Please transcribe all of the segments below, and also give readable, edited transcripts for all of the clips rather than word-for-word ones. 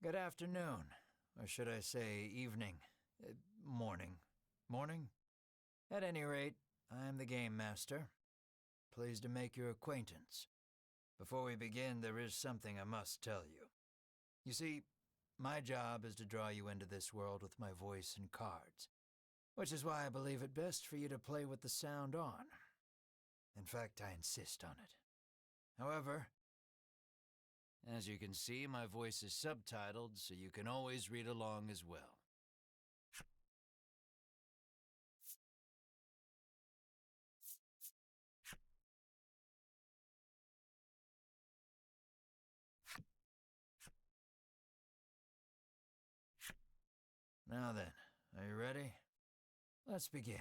Good afternoon, or should I say evening, morning. Morning? At any rate, I am the Game Master. Pleased to make your acquaintance. Before we begin, there is something I must tell you. You see, my job is to draw you into this world with my voice and cards, which is why I believe it best for you to play with the sound on. In fact, I insist on it. However, as you can see, my voice is subtitled, so you can always read along as well. Now then, are you ready? Let's begin.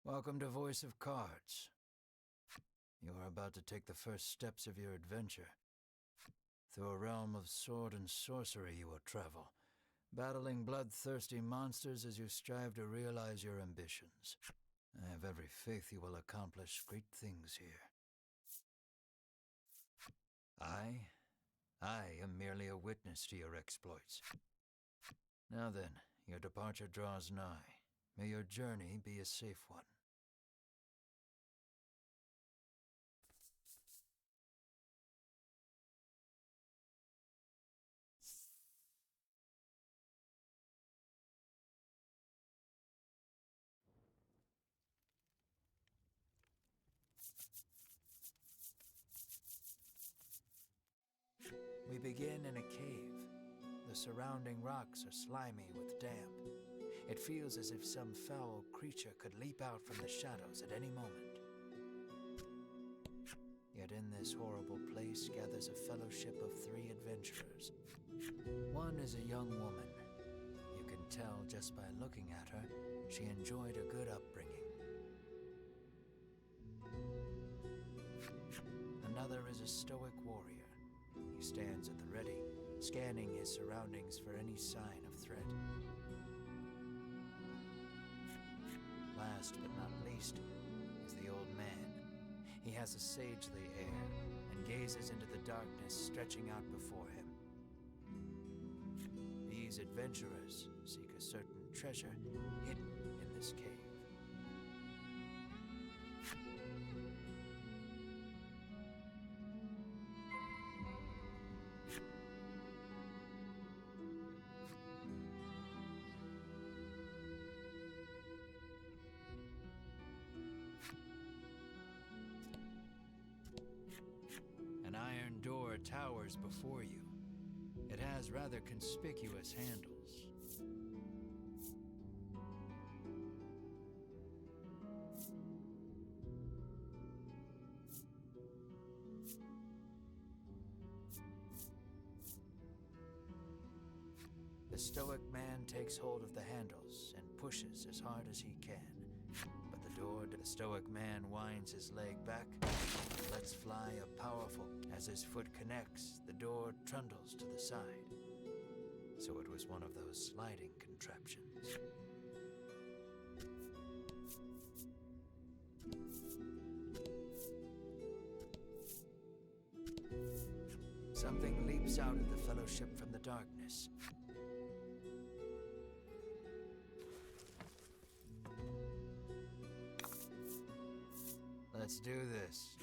Welcome to Voice of Cards. You are about to take the first steps of your adventure. Through a realm of sword and sorcery you will travel, battling bloodthirsty monsters as you strive to realize your ambitions. I have every faith you will accomplish great things here. I am merely a witness to your exploits. Now then, your departure draws nigh. May your journey be a safe one. We begin in a cave. The surrounding rocks are slimy with damp. It feels as if some foul creature could leap out from the shadows at any moment. Yet in this horrible place gathers a fellowship of 3 adventurers. One is a young woman. You can tell just by looking at her, she enjoyed a good upbringing. Another is a stoic warrior. He stands at the ready, scanning his surroundings for any sign of threat. Last but not least is the old man. He has a sagely air and gazes into the darkness stretching out before him. These adventurers seek a certain treasure hidden in this cave. An iron door towers before you. It has rather conspicuous handles. The stoic man takes hold of the handles and pushes as hard as he can. But the stoic man winds his leg back and lets fly a powerful. As his foot connects, the door trundles to the side. So it was one of those sliding contraptions. Something leaps out at the fellowship from the darkness. Let's do this.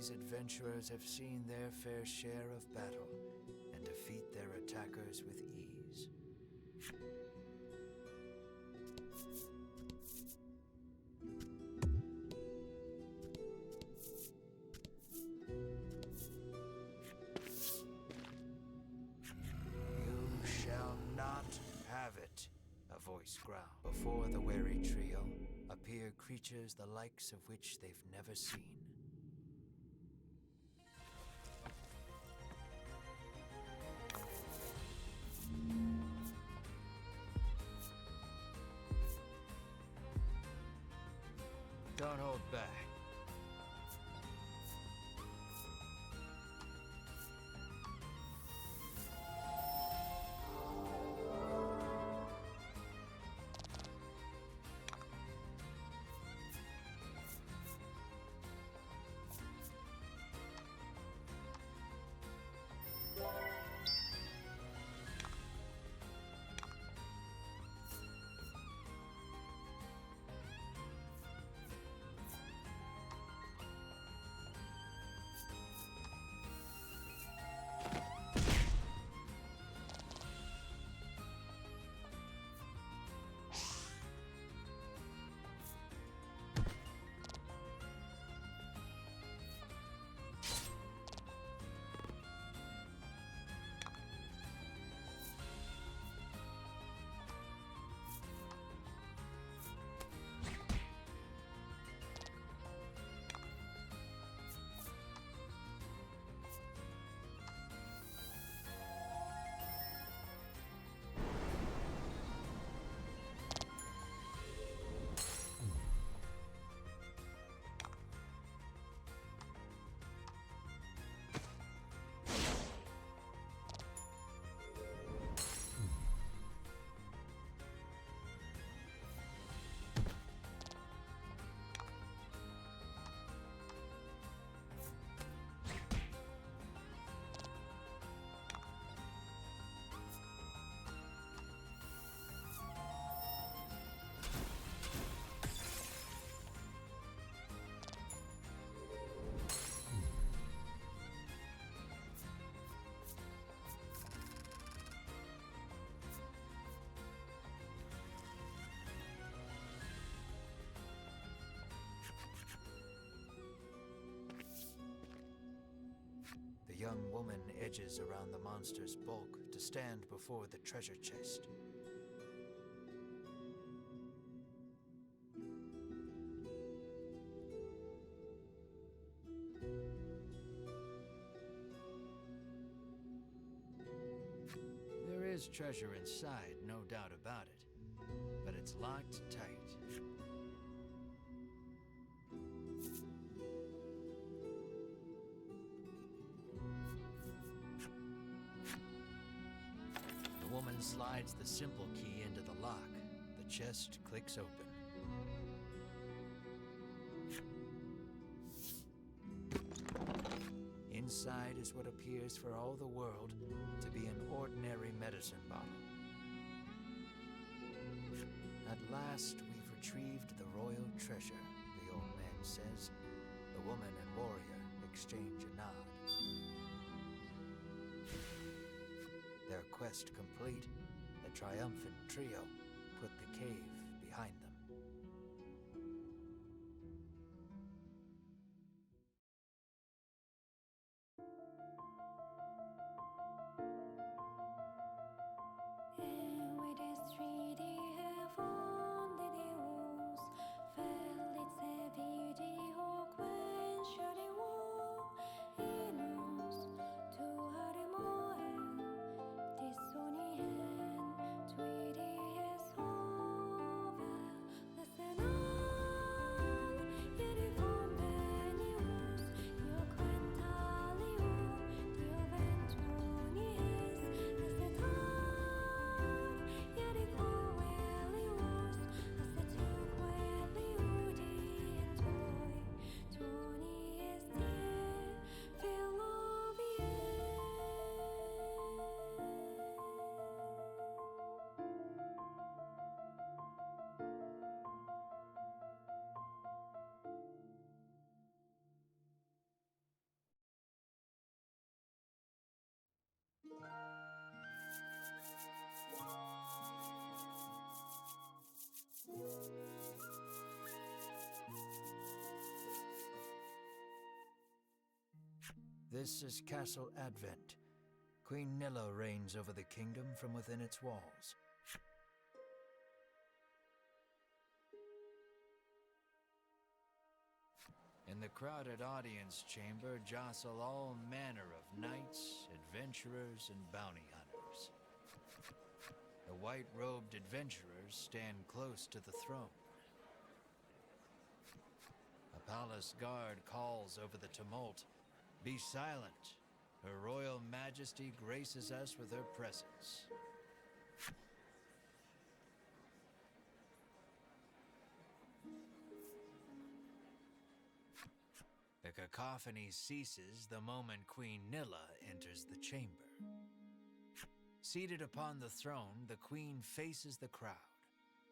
these adventurers have seen their fair share of battle and defeat their attackers with ease. You shall not have it, a voice growled. Before the wary trio appear creatures the likes of which they've never seen. Don't hold back. The young woman edges around the monster's bulk to stand before the treasure chest. There is treasure inside, no doubt about it, but it's locked tight. The woman slides the simple key into the lock. The chest clicks open. Inside is what appears for all the world to be an ordinary medicine bottle. At last, we've retrieved the royal treasure, the old man says. The woman and warrior exchange a nod. Their quest complete, the triumphant trio put the cave behind them. This is Castle Advent. Queen Nilla reigns over the kingdom from within its walls. In the crowded audience chamber jostle all manner of knights, adventurers, and bounty hunters. The white-robed adventurers stand close to the throne. A palace guard calls over the tumult, "Be silent! Her Royal Majesty graces us with her presence." The cacophony ceases the moment Queen Nilla enters the chamber. Seated upon the throne, the Queen faces the crowd,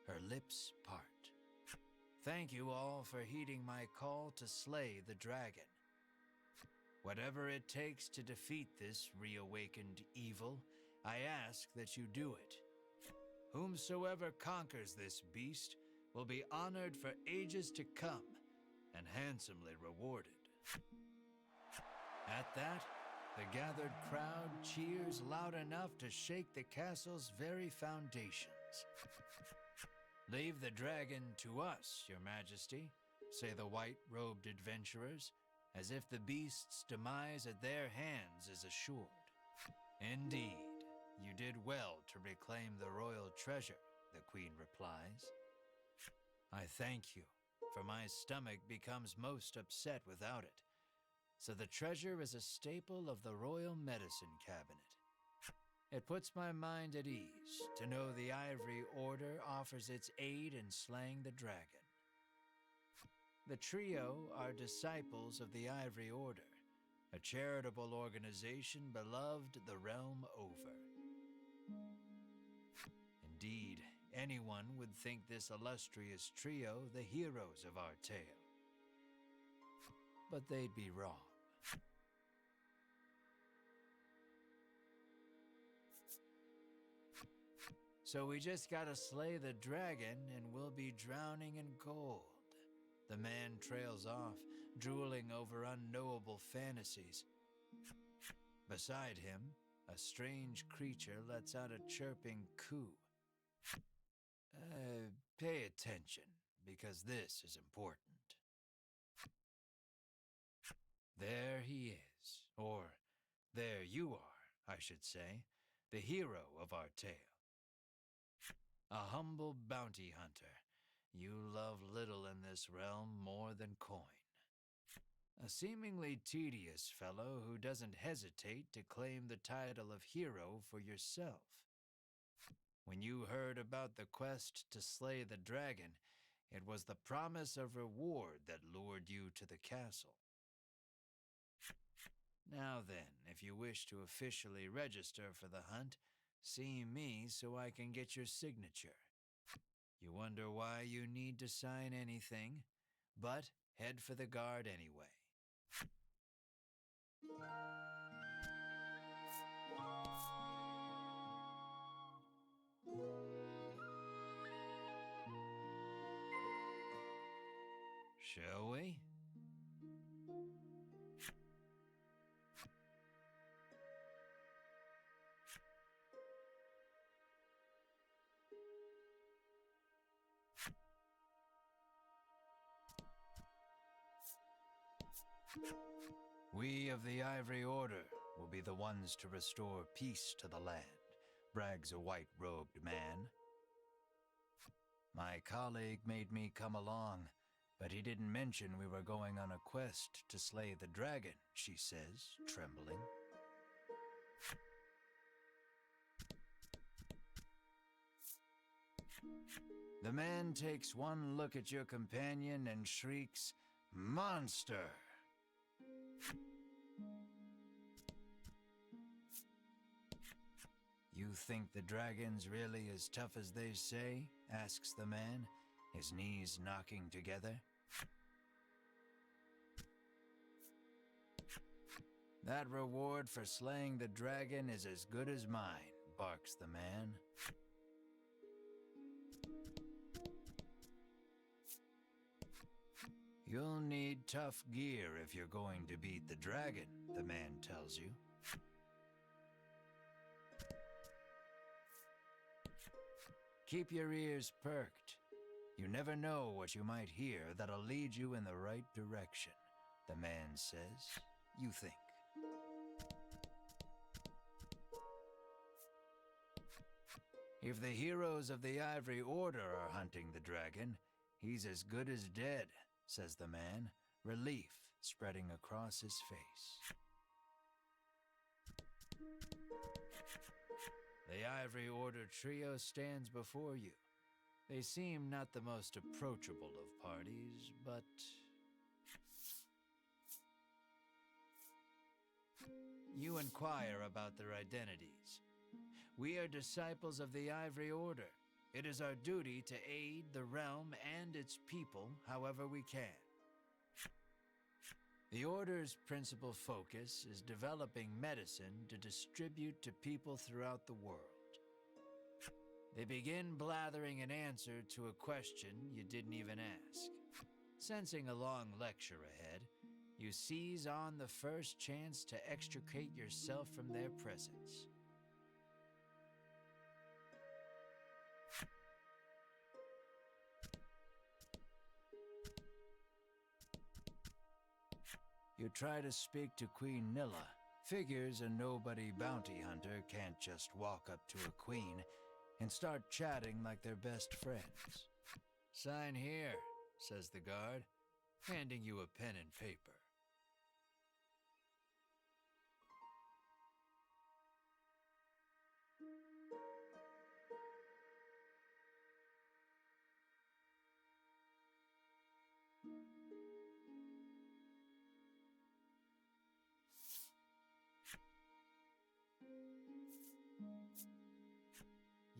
her lips part. "Thank you all for heeding my call to slay the dragon. Whatever it takes to defeat this reawakened evil, I ask that you do it. Whomsoever conquers this beast will be honored for ages to come and handsomely rewarded." At that, the gathered crowd cheers loud enough to shake the castle's very foundations. "Leave the dragon to us, Your Majesty," say the white-robed adventurers, as if the beast's demise at their hands is assured. "Indeed, you did well to reclaim the royal treasure," the Queen replies. "I thank you, for my stomach becomes most upset without it. So the treasure is a staple of the royal medicine cabinet. It puts my mind at ease to know the Ivory Order offers its aid in slaying the dragon. The trio are disciples of the Ivory Order, a charitable organization beloved the realm over. Indeed, anyone would think this illustrious trio the heroes of our tale. But they'd be wrong. So we just gotta slay the dragon and we'll be drowning in gold. The man trails off, drooling over unknowable fantasies. Beside him, a strange creature lets out a chirping coo. Pay attention, because this is important. There he is, or there you are, I should say, the hero of our tale. A humble bounty hunter. You love little in this realm more than coin. A seemingly tedious fellow who doesn't hesitate to claim the title of hero for yourself. When you heard about the quest to slay the dragon, it was the promise of reward that lured you to the castle. Now then, if you wish to officially register for the hunt, see me so I can get your signature. You wonder why you need to sign anything, but head for the guard anyway. Shall we? We of the Ivory Order will be the ones to restore peace to the land, brags a white-robed man. My colleague made me come along, but he didn't mention we were going on a quest to slay the dragon, she says, trembling. The man takes one look at your companion and shrieks, "Monster!" You think the dragon's really as tough as they say? Asks the man, his knees knocking together. That reward for slaying the dragon is as good as mine, barks the man. You'll need tough gear if you're going to beat the dragon, the man tells you. Keep your ears perked. You never know what you might hear that'll lead you in the right direction, the man says. You think. If the heroes of the Ivory Order are hunting the dragon, he's as good as dead, says the man, relief spreading across his face. The Ivory Order trio stands before you. They seem not the most approachable of parties, but... You inquire about their identities. We are disciples of the Ivory Order. It is our duty to aid the realm and its people however we can. The Order's principal focus is developing medicine to distribute to people throughout the world. They begin blathering an answer to a question you didn't even ask. Sensing a long lecture ahead, you seize on the first chance to extricate yourself from their presence. You try to speak to Queen Nilla. Figures a nobody bounty hunter can't just walk up to a queen and start chatting like they're best friends. Sign here, says the guard, handing you a pen and paper.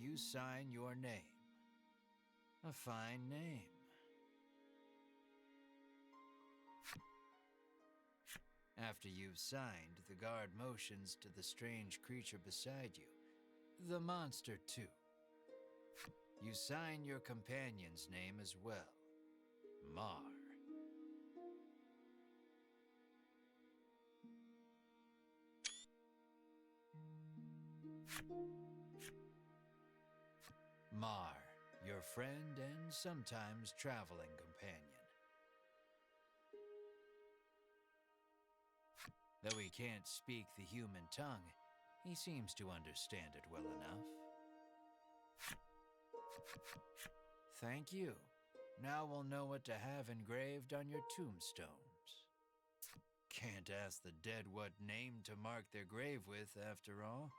You sign your name. A fine name. After you've signed, the guard motions to the strange creature beside you. The monster, too. You sign your companion's name as well. Mar. Mar, your friend and sometimes traveling companion. Though he can't speak the human tongue, he seems to understand it well enough. Thank you. Now we'll know what to have engraved on your tombstones. Can't ask the dead what name to mark their grave with, after all,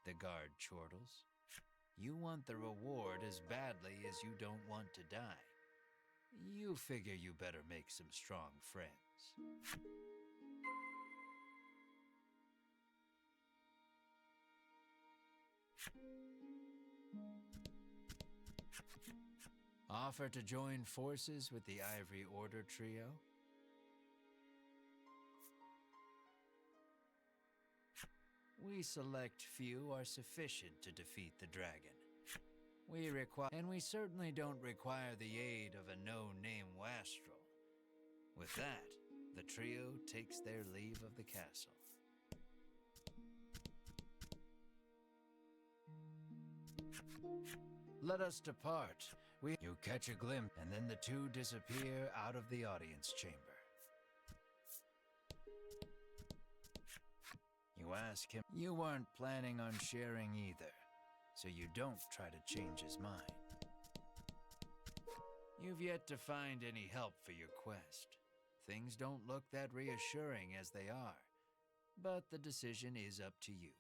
the guard chortles. You want the reward as badly as you don't want to die. You figure you better make some strong friends. Offer to join forces with the Ivory Order trio? We select few are sufficient to defeat the dragon. We certainly don't require the aid of a no-name wastrel. With that, the trio takes their leave of the castle. Let us depart. You catch a glimpse, and then the two disappear out of the audience chamber. You ask him. You weren't planning on sharing either, so you don't try to change his mind. You've yet to find any help for your quest. Things don't look that reassuring as they are, but the decision is up to you.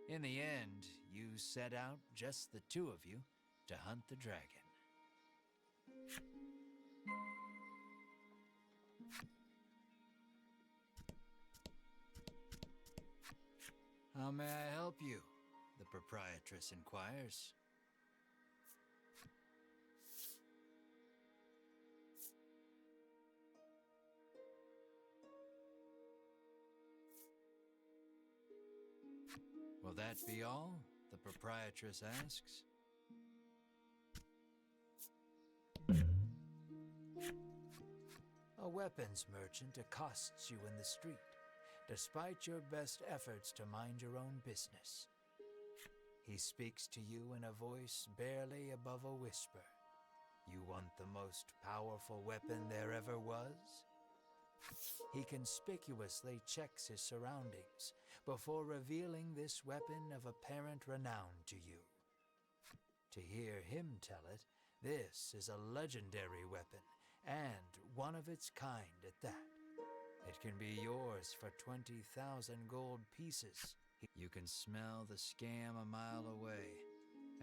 In the end, you set out, just the two of you, to hunt the dragon. How may I help you? The proprietress inquires. Will that be all? The proprietress asks. A weapons merchant accosts you in the street, despite your best efforts to mind your own business. He speaks to you in a voice barely above a whisper. You want the most powerful weapon there ever was? He conspicuously checks his surroundings before revealing this weapon of apparent renown to you. To hear him tell it, this is a legendary weapon, and one of its kind at that. It can be yours for 20,000 gold pieces. You can smell the scam a mile away,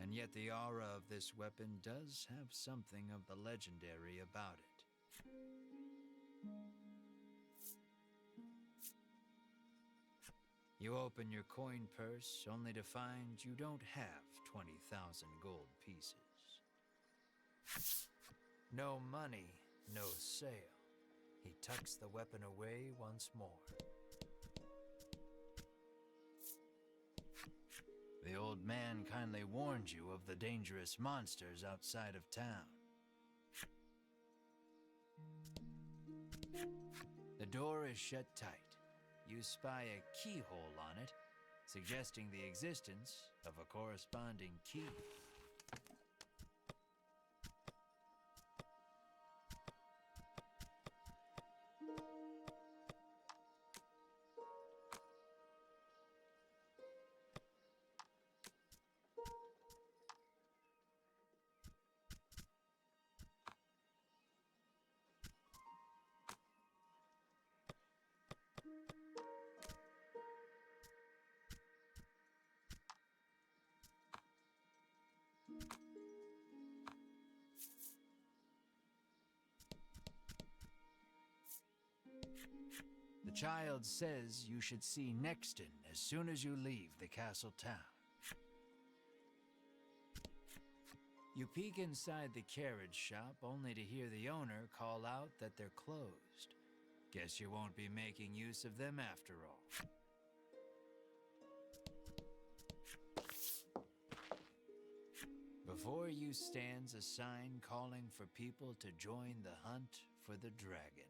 and yet the aura of this weapon does have something of the legendary about it. You open your coin purse only to find you don't have 20,000 gold pieces. No money, no sale. He tucks the weapon away once more. The old man kindly warned you of the dangerous monsters outside of town. The door is shut tight. You spy a keyhole on it, suggesting the existence of a corresponding key. The child says you should see Nexton as soon as you leave the castle town. You peek inside the carriage shop only to hear the owner call out that they're closed. Guess you won't be making use of them after all. Before you stands a sign calling for people to join the hunt for the dragon.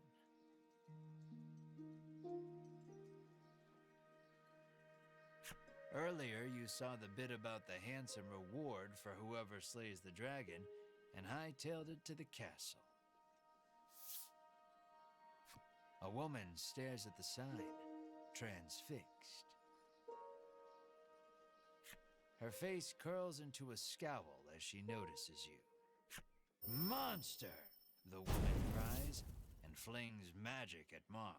Earlier, you saw the bit about the handsome reward for whoever slays the dragon, and hightailed it to the castle. A woman stares at the sign, transfixed. Her face curls into a scowl as she notices you. "Monster!" the woman cries, and flings magic at Mar.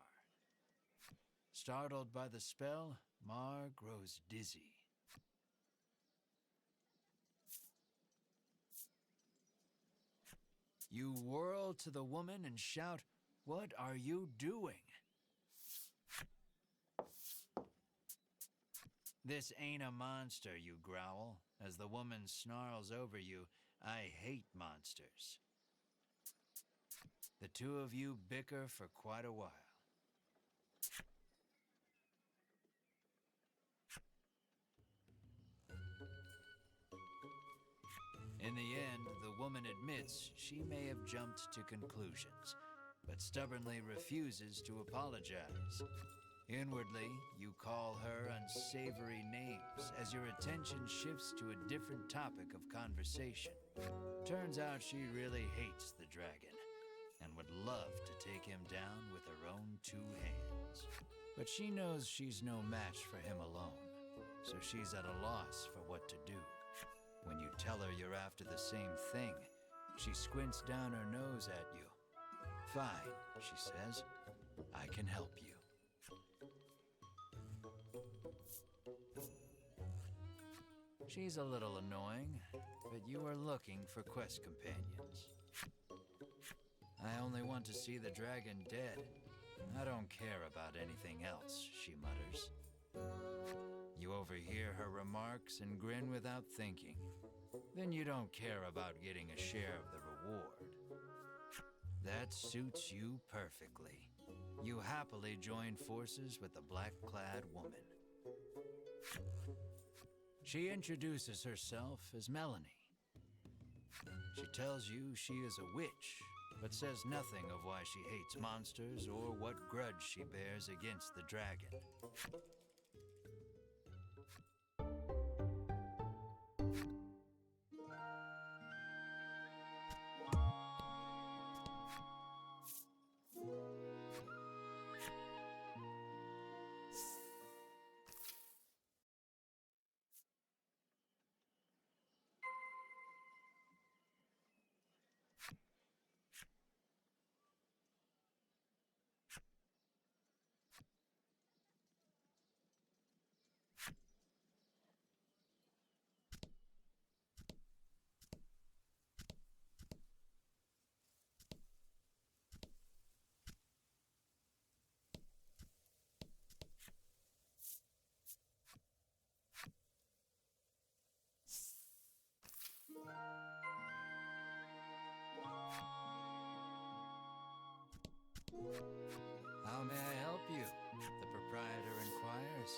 Startled by the spell, Mar grows dizzy. You whirl to the woman and shout, "What are you doing?" "This ain't a monster," you growl, as the woman snarls over you, "I hate monsters." The two of you bicker for quite a while. In the end, the woman admits she may have jumped to conclusions, but stubbornly refuses to apologize. Inwardly, you call her unsavory names as your attention shifts to a different topic of conversation. Turns out she really hates the dragon and would love to take him down with her own two hands. But she knows she's no match for him alone, so she's at a loss for what to do. When you tell her you're after the same thing, she squints down her nose at you. "Fine," she says, "I can help you." She's a little annoying, but you are looking for quest companions. "I only want to see the dragon dead. I don't care about anything else," she mutters. You overhear her remarks and grin without thinking. Then you don't care about getting a share of the reward. That suits you perfectly. You happily join forces with the black-clad woman. She introduces herself as Melanie. She tells you she is a witch, but says nothing of why she hates monsters or what grudge she bears against the dragon. How may I help you? The proprietor inquires.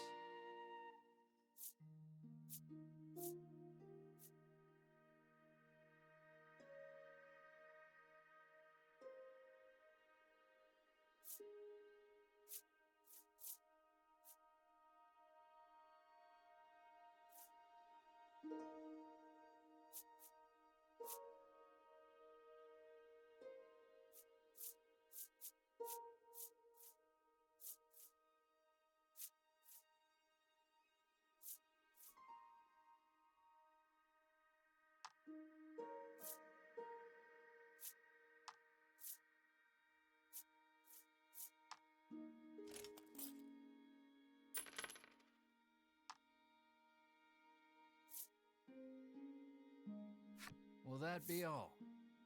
Will that be all?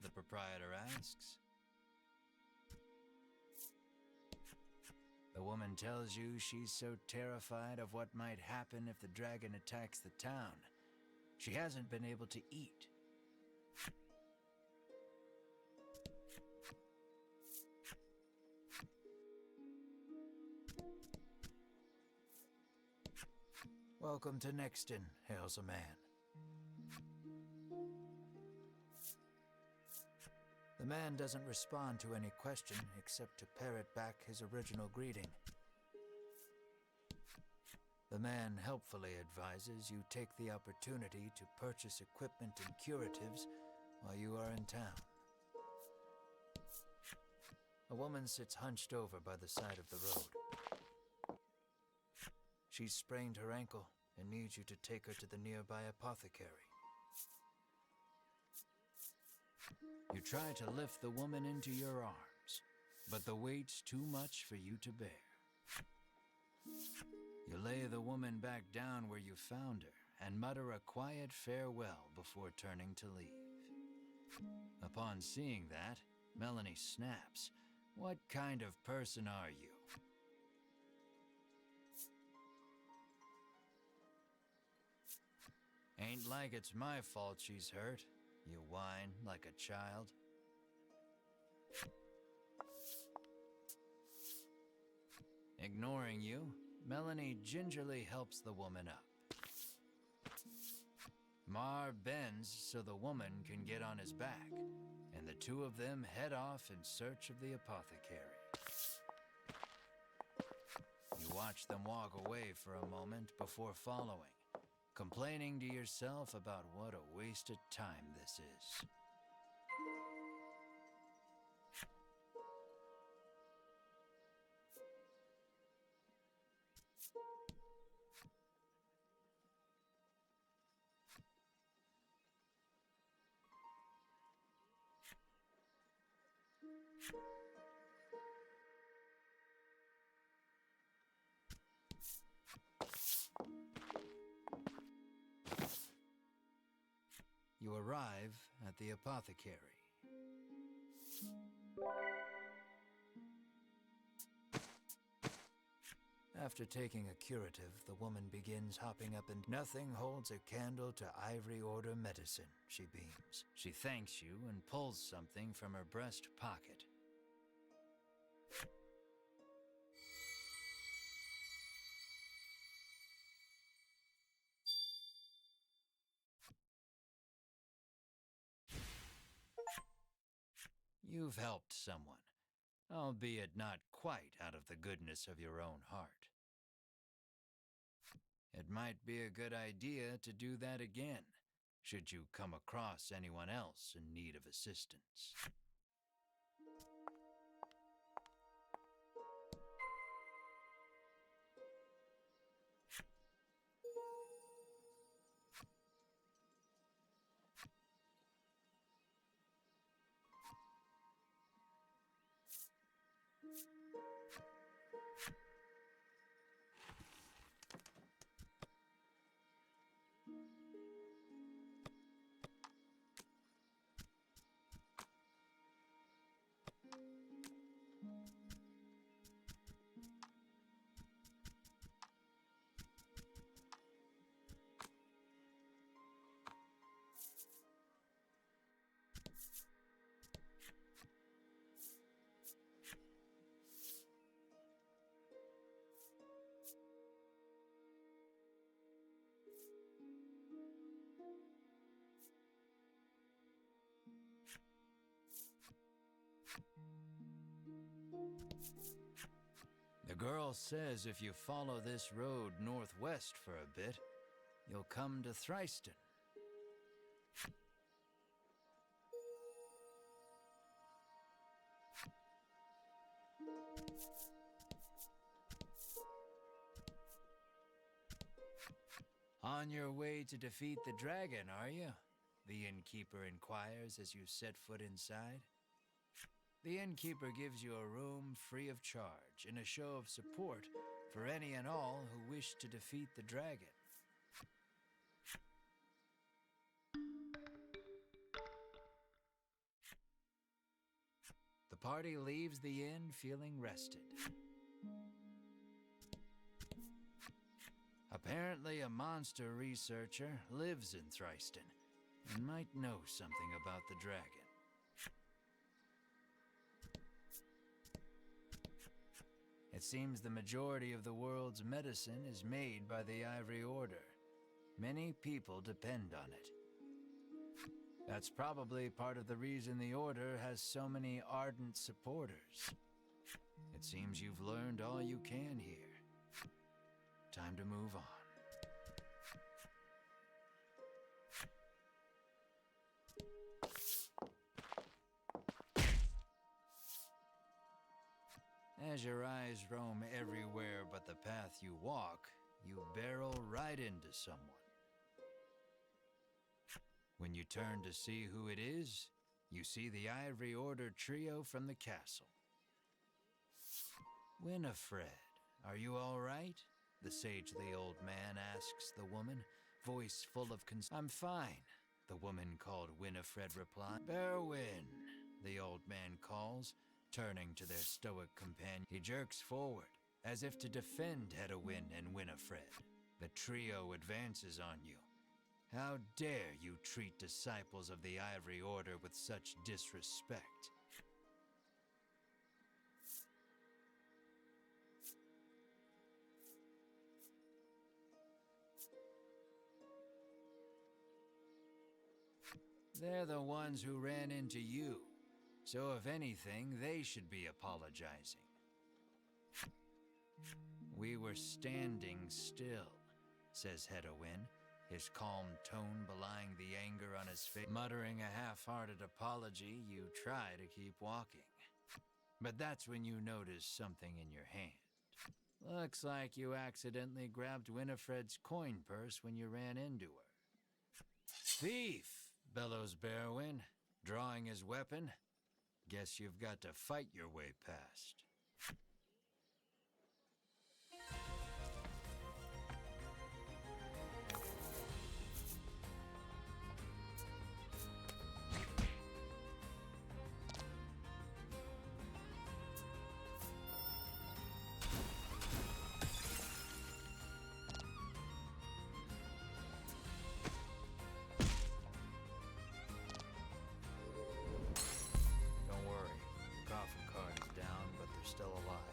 The proprietor asks. The woman tells you she's so terrified of what might happen if the dragon attacks the town, she hasn't been able to eat. Welcome to Nexton, hails a man. The man doesn't respond to any question except to parrot back his original greeting. The man helpfully advises you take the opportunity to purchase equipment and curatives while you are in town. A woman sits hunched over by the side of the road. She's sprained her ankle and needs you to take her to the nearby apothecary. You try to lift the woman into your arms, but the weight's too much for you to bear. You lay the woman back down where you found her and mutter a quiet farewell before turning to leave. Upon seeing that, Melanie snaps. What kind of person are you? Ain't like it's my fault she's hurt, you whine like a child. Ignoring you, Melanie gingerly helps the woman up. Mar bends so the woman can get on his back, and the two of them head off in search of the apothecary. You watch them walk away for a moment before following, complaining to yourself about what a waste of time this is. You arrive at the apothecary. After taking a curative, the woman begins hopping up and nothing holds a candle to Ivory Order medicine, she beams. She thanks you and pulls something from her breast pocket. You've helped someone, albeit not quite out of the goodness of your own heart. It might be a good idea to do that again, should you come across anyone else in need of assistance. The girl says if you follow this road northwest for a bit, you'll come to Thriston. On your way to defeat the dragon, are you? The innkeeper inquires as you set foot inside. The innkeeper gives you a room free of charge in a show of support for any and all who wish to defeat the dragon. The party leaves the inn feeling rested. Apparently, a monster researcher lives in Thriston and might know something about the dragon. It seems the majority of the world's medicine is made by the Ivory Order. Many people depend on it. That's probably part of the reason the Order has so many ardent supporters. It seems you've learned all you can here. Time to move on. As your eyes roam everywhere but the path you walk, you barrel right into someone. When you turn to see who it is, you see the Ivory Order trio from the castle. Winifred, are you all right? The sagely old man asks the woman, voice full of concern. I'm fine, the woman called Winifred replied. Berwin, the old man calls, turning to their stoic companion. He jerks forward, as if to defend Hedwyn and Winifred. The trio advances on you. How dare you treat disciples of the Ivory Order with such disrespect? They're the ones who ran into you. So if anything, they should be apologizing. We were standing still, says Hedwyn, his calm tone belying the anger on his face. Muttering a half-hearted apology, you try to keep walking. But that's when you notice something in your hand. Looks like you accidentally grabbed Winifred's coin purse when you ran into her. Thief, bellows Berwin, drawing his weapon. Guess you've got to fight your way past. Don't worry, the coffin cart is down, but they're still alive.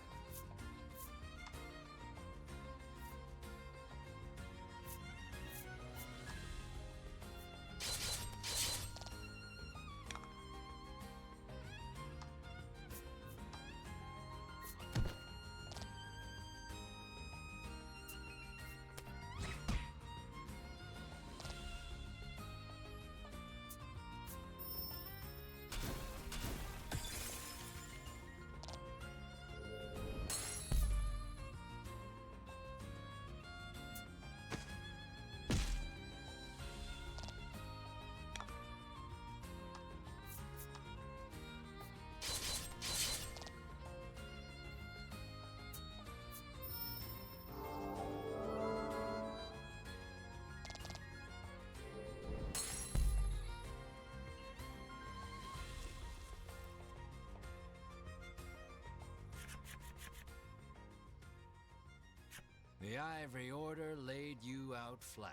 The Ivory Order laid you out flat.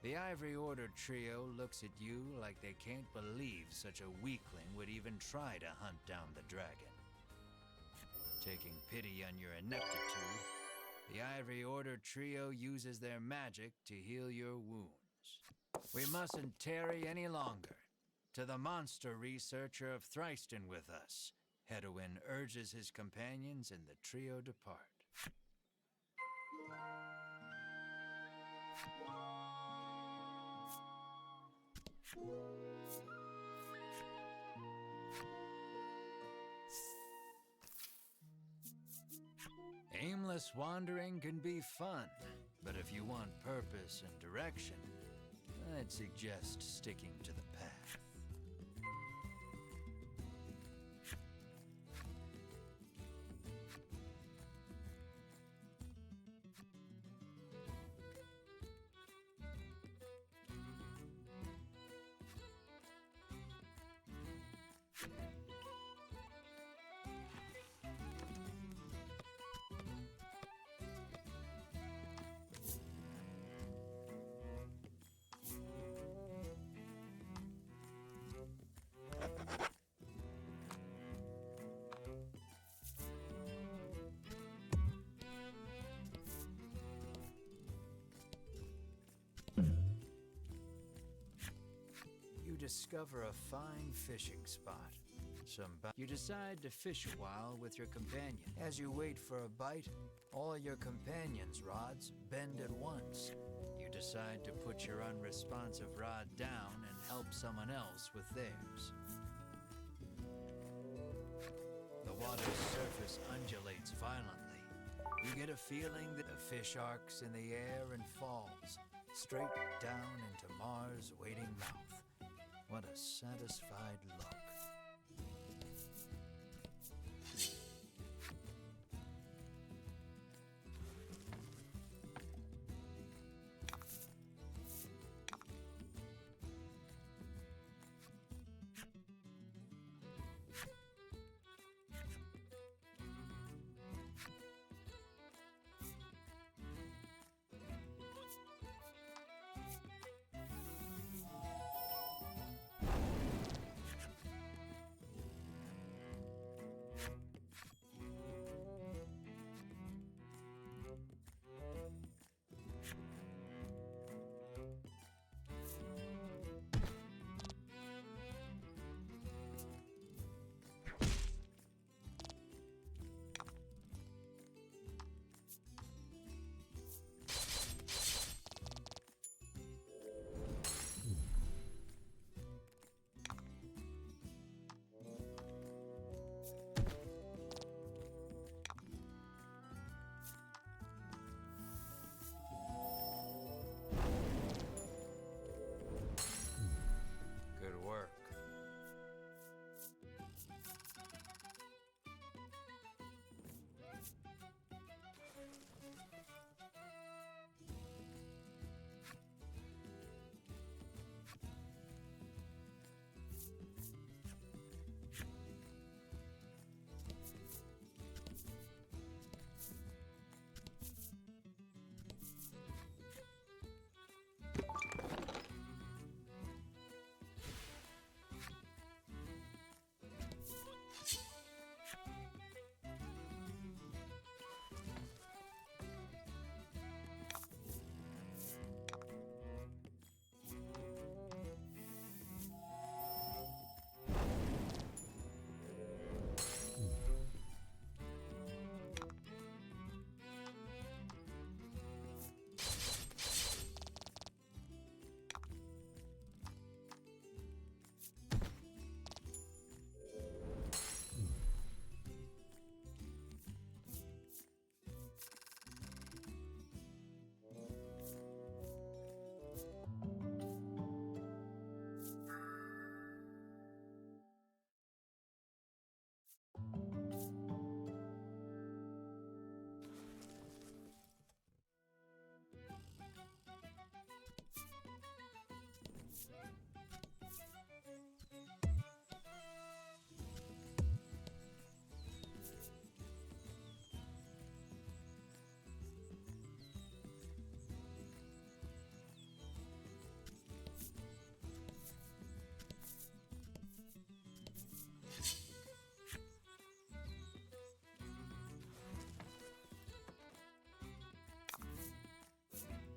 The Ivory Order trio looks at you like they can't believe such a weakling would even try to hunt down the dragon. Taking pity on your ineptitude, the Ivory Order trio uses their magic to heal your wounds. We mustn't tarry any longer. To the monster researcher of Thriston with us, Hedwin urges his companions and the trio depart. Aimless wandering can be fun, but if you want purpose and direction, I'd suggest sticking to the path. You discover a fine fishing spot. You decide to fish a while with your companion. As you wait for a bite, all your companion's rods bend at once. You decide to put your unresponsive rod down and help someone else with theirs. The water's surface undulates violently. You get a feeling that the fish arcs in the air and falls straight down into Mars' waiting mouth. What a satisfied look.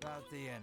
about the enemy.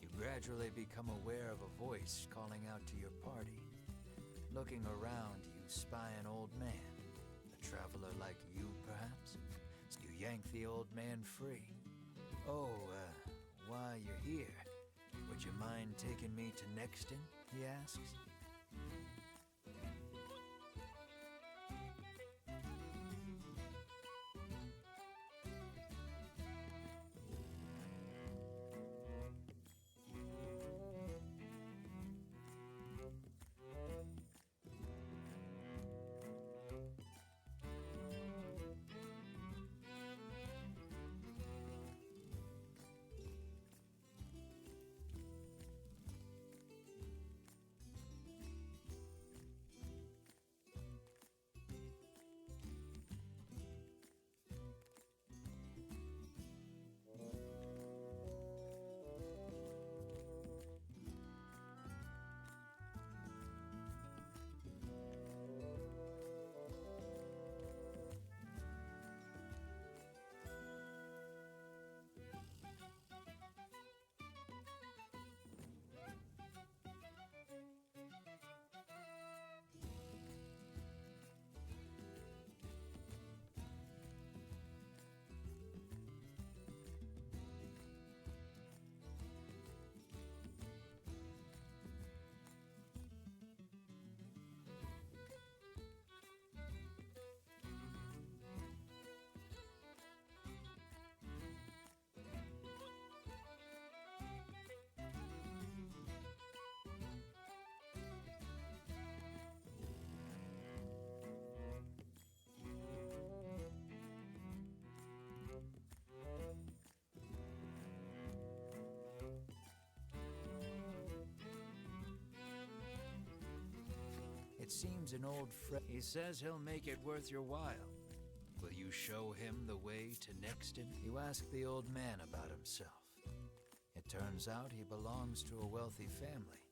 You gradually become aware of a voice calling out to your party. Looking around, you spy an old man, a traveler like you, perhaps. You yank the old man free. Oh, while you're here, would you mind taking me to Nexton? He asks. It seems an old friend. He says he'll make it worth your while. Will you show him the way to Nexton? You ask the old man about himself. It turns out he belongs to a wealthy family.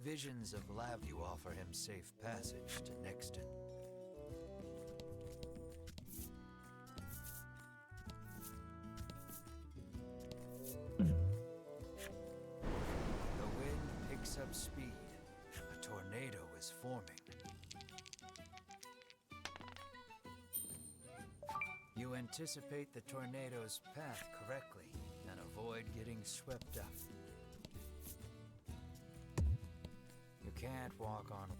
Visions of you offer him safe passage to Nexton. The wind picks up speed. A tornado is forming. You anticipate the tornado's path correctly and avoid getting swept up. You can't walk on.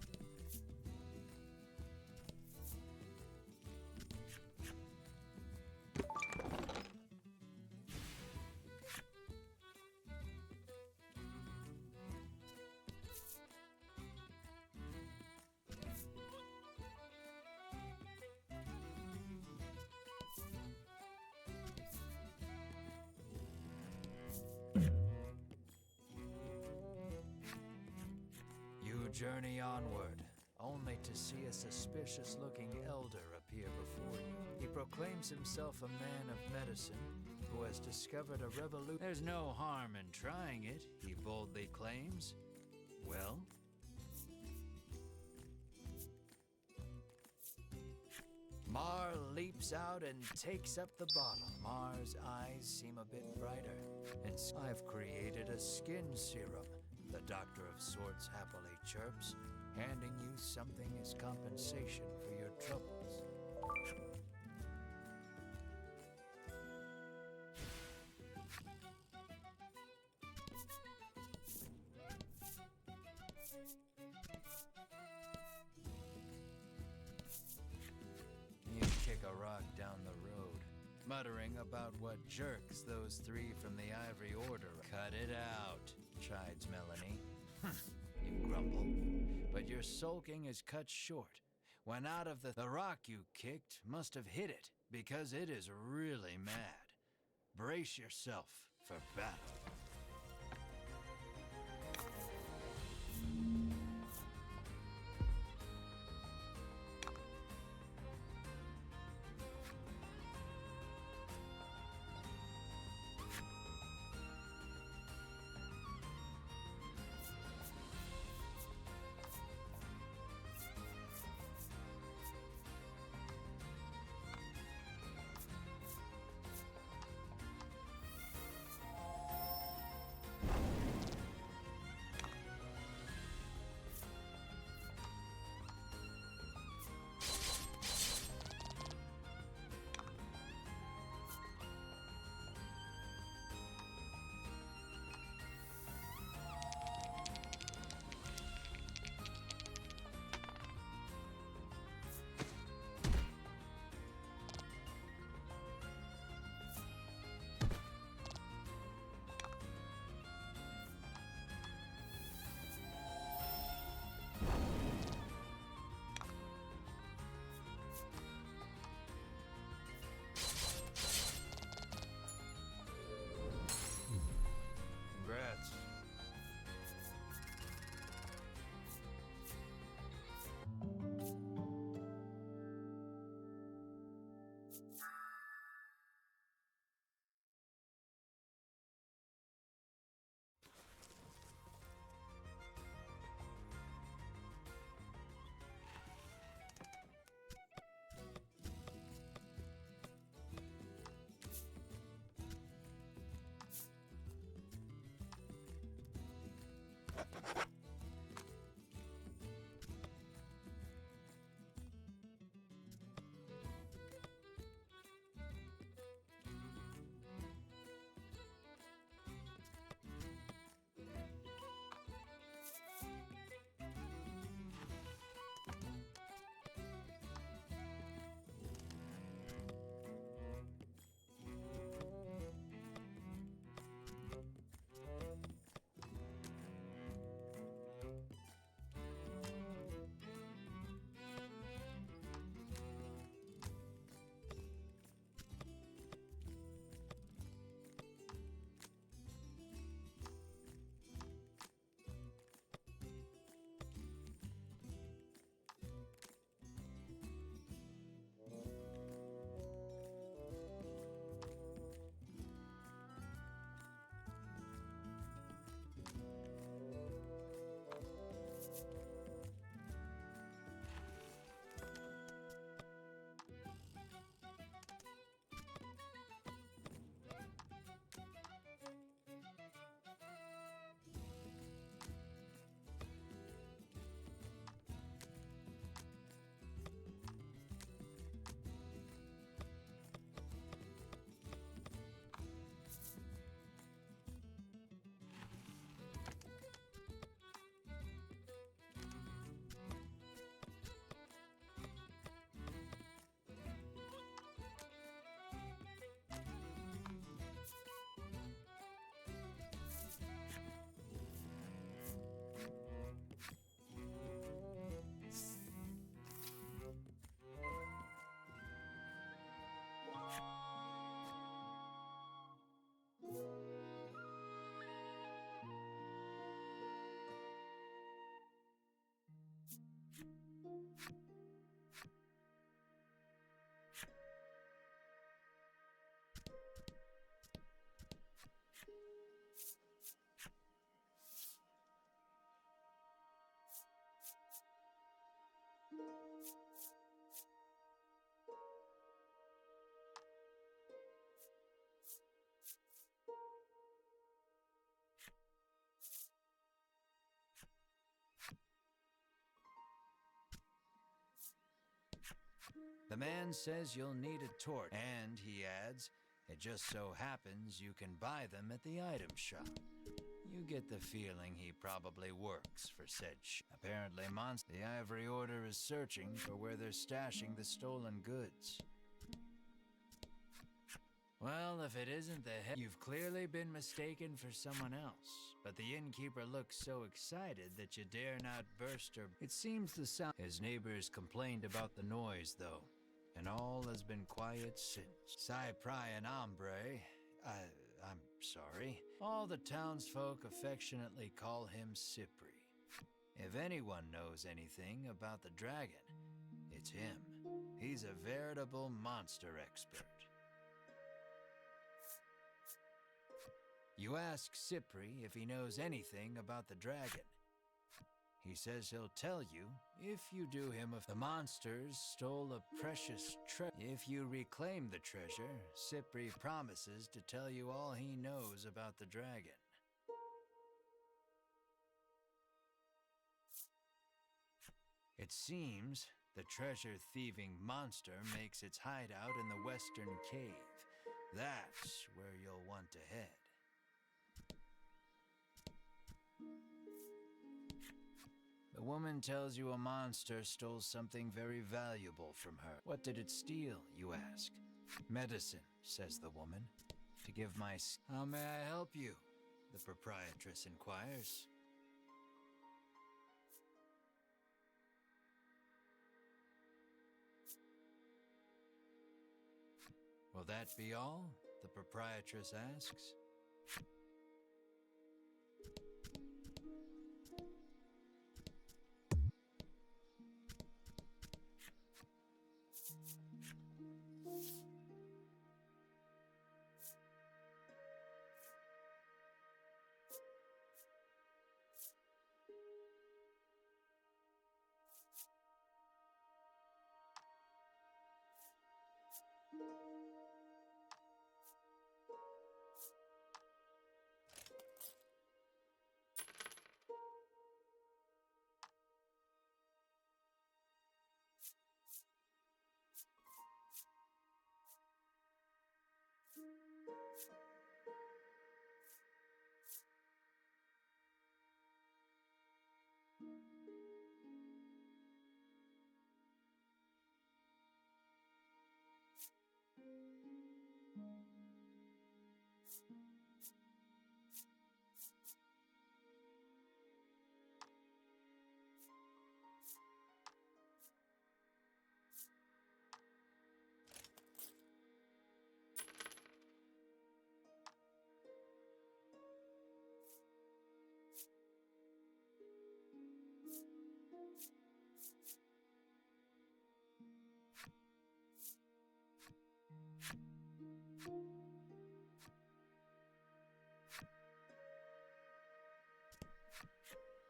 You journey onward, only to see a suspicious-looking elder appear before you. He proclaims himself a man of medicine who has discovered a revolution. There's no harm in trying it, he boldly claims. Well? Mar leaps out and takes up the bottle. Mar's eyes seem a bit brighter. And I've created a skin serum, the Doctor of Sorts happily chirps, handing you something as compensation for your troubles. rock down the road, muttering about what jerks those three from the Ivory Order. Cut it out, chides Melanie. You grumble, but your sulking is cut short. When out of the rock you kicked must have hit it, because it is really mad. Brace yourself for battle. Congrats. The man says you'll need a torch, and he adds, it just so happens you can buy them at the item shop. You get the feeling he probably works for said Apparently, the Ivory Order is searching for where they're stashing the stolen goods. Well, if it isn't the head, you've clearly been mistaken for someone else. But the innkeeper looks so excited that you dare not burst her. It seems the sound. His neighbors complained about the noise, though, and all has been quiet since. Cyprian Ombre, I'm sorry. All the townsfolk affectionately call him Cypri. If anyone knows anything about the dragon, it's him. He's a veritable monster expert. You ask Cypri if he knows anything about the dragon. He says he'll tell you if you do him a— The monsters stole a precious treasure. If you reclaim the treasure, Cypri promises to tell you all he knows about the dragon. It seems the treasure-thieving monster makes its hideout in the western cave. That's where you'll want to head. The woman tells you a monster stole something very valuable from her. What did it steal, you ask? Medicine, says the woman. To give my— How may I help you? The proprietress inquires. Will that be all? The proprietress asks.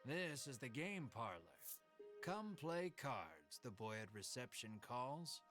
This is the game parlor. Come play cards, the boy at reception calls.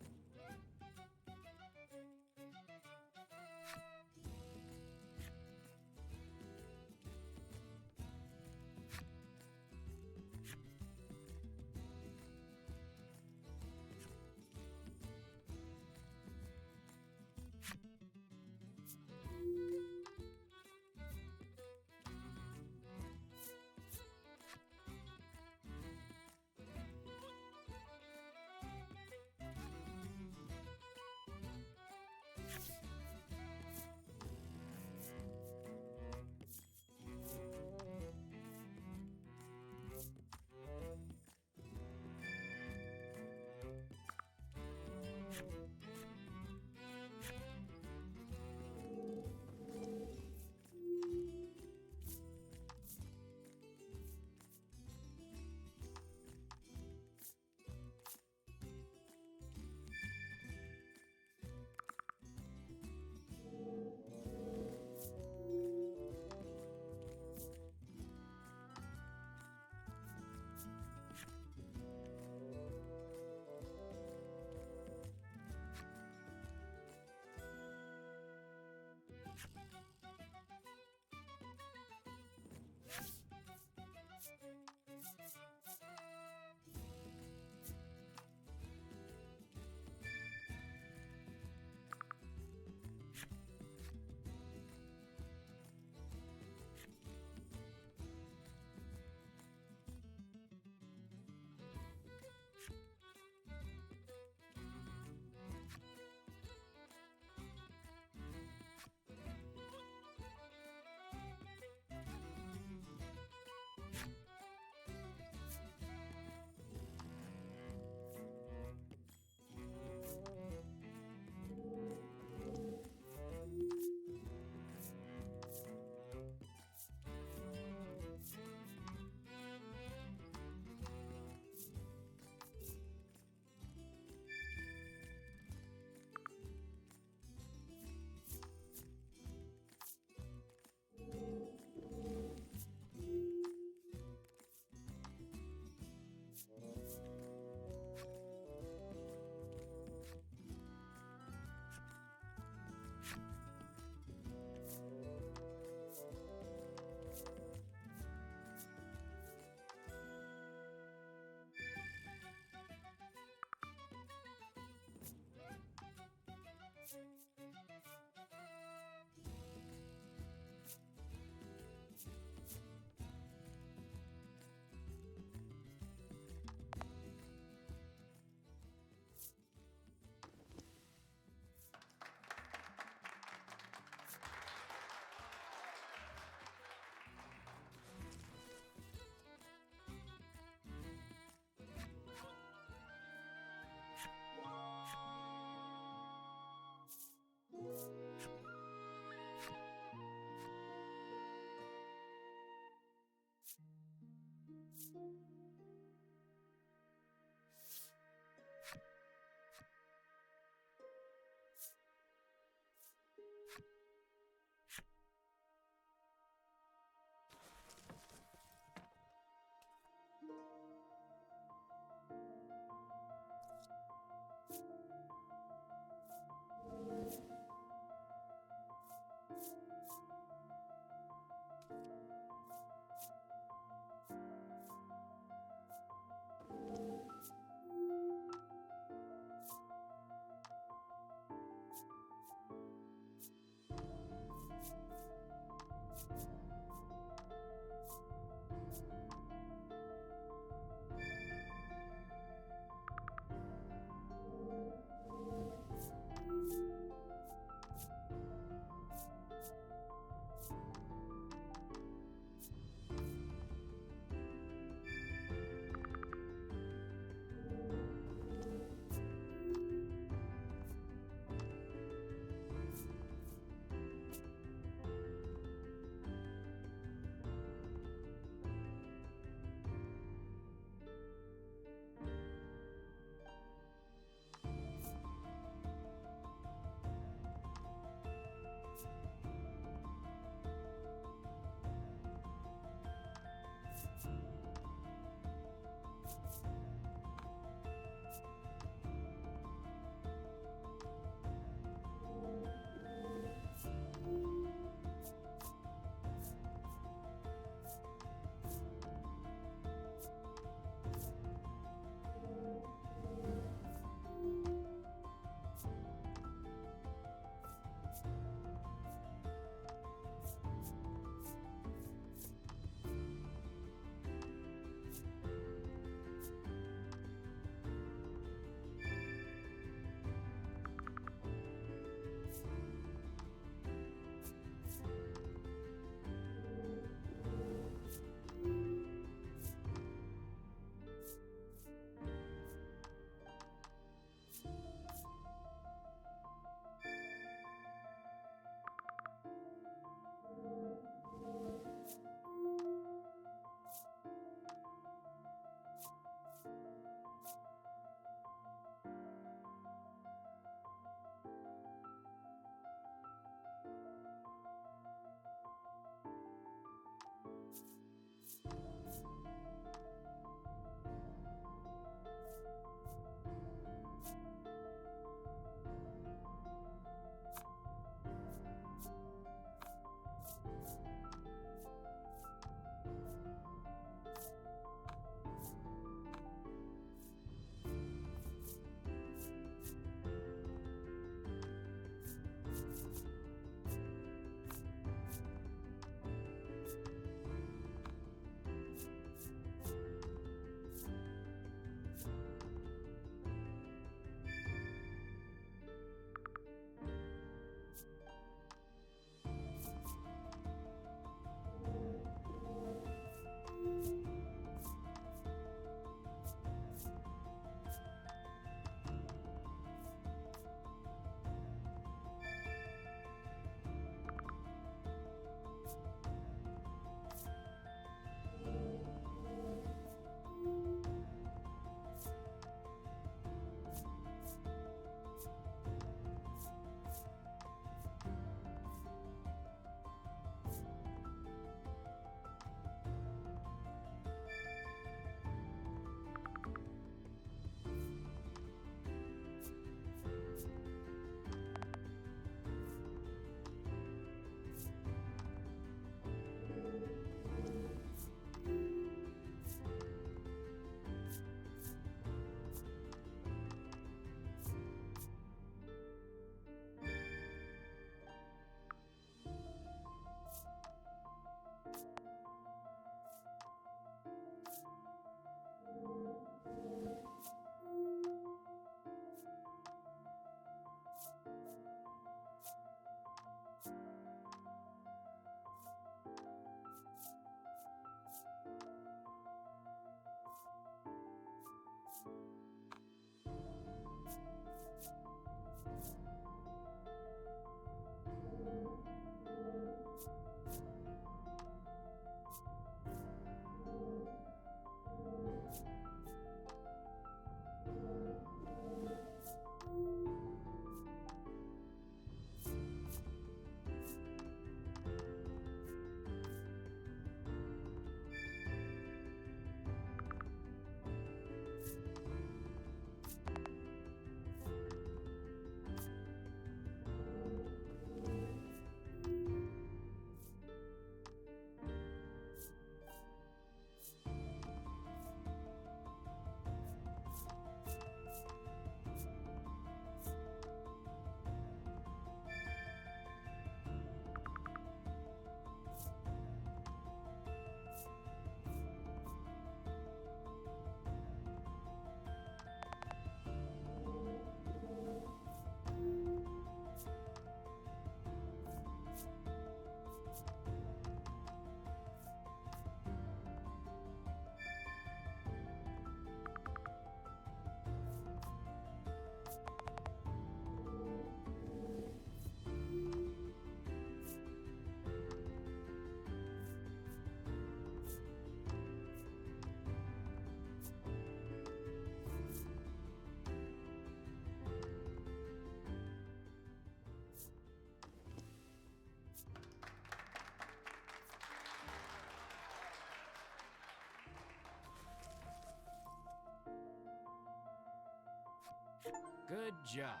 Good job.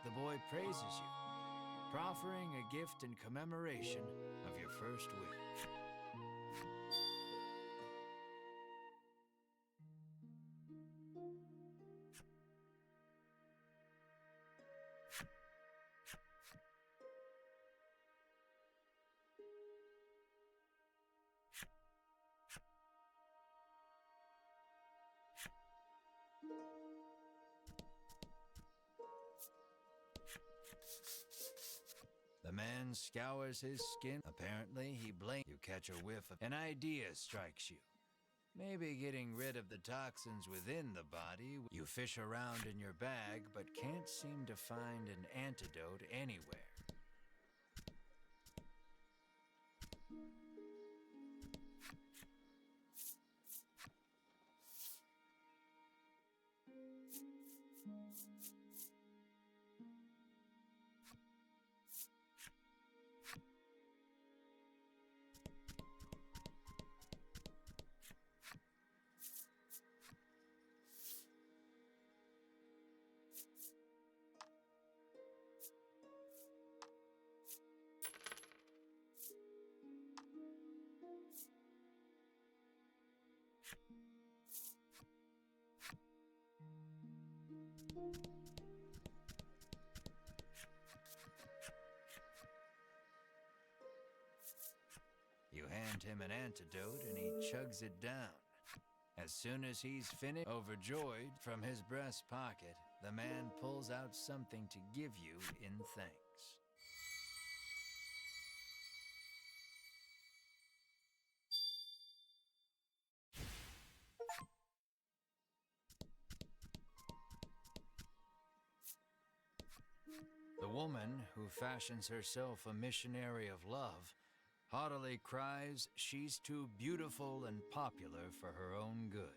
The boy praises you, proffering a gift in commemoration of your first win. The man scours his skin. Apparently, he blames you. Catch a whiff of an idea strikes you. Maybe getting rid of the toxins within the body. You fish around in your bag, but can't seem to find an antidote anywhere. You hand him an antidote and he chugs it down. As soon as he's finished, overjoyed, from his breast pocket, the man pulls out something to give you in thanks. The woman, who fashions herself a missionary of love, haughtily cries she's too beautiful and popular for her own good.